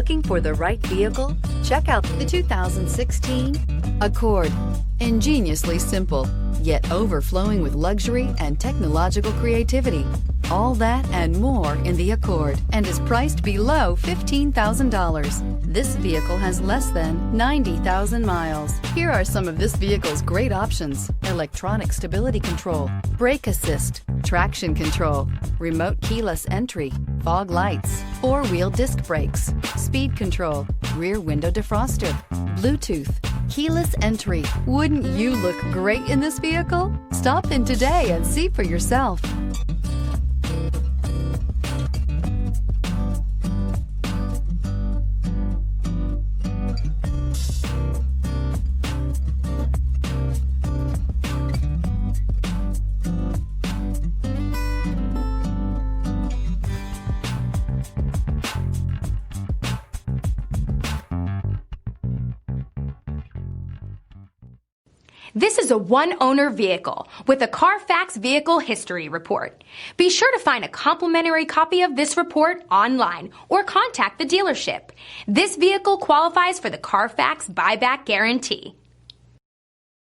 Looking for the right vehicle? Check out the 2016 Accord. Ingeniously simple, yet overflowing with luxury and technological creativity. All that and more in the Accord, and is priced below $15,000. This vehicle has less than 90,000 miles. Here are some of this vehicle's great options: electronic stability control, brake assist, traction control, remote keyless entry, fog lights, four-wheel disc brakes, speed control, rear window defroster, Bluetooth, keyless entry. Wouldn't you look great in this vehicle? Stop in today and see for yourself. This is a one-owner vehicle with a Carfax Vehicle History Report. Be sure to find a complimentary copy of this report online or contact the dealership. This vehicle qualifies for the Carfax Buyback Guarantee.